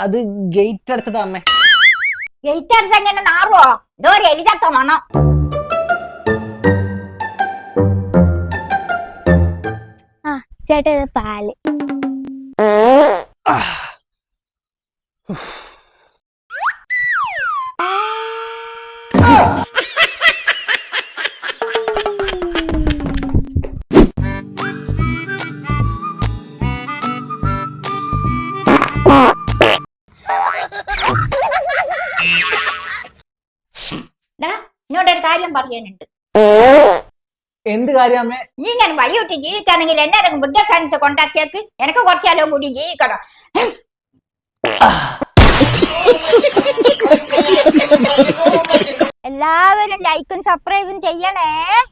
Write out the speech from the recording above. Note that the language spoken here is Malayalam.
അത് ഗേറ്റ് അടച്ചതാ അമ്മേ. ഗേറ്റ് അടച്ച എങ്ങനെ നാറുവോ? ഇതോ ഒരു എലിതത്ത മണം. ചേട്ടാ ഇത് പാല്. എന്നോടൊരു കാര്യം പറയാനുണ്ട്. എന്ത് കാര്യം അമ്മേ? നീ ഞാൻ വഴിവിട്ട് ജീവിക്കാണെങ്കിൽ എന്നെ ബുദ്ധസ്ഥാനത്ത് കൊണ്ടാക്കിയേക്ക്. എനിക്ക് കുറച്ചാലോ കൂടി ജീവിക്കണം. എല്ലാവരും ലൈക്കും സബ്സ്ക്രൈബും ചെയ്യണേ.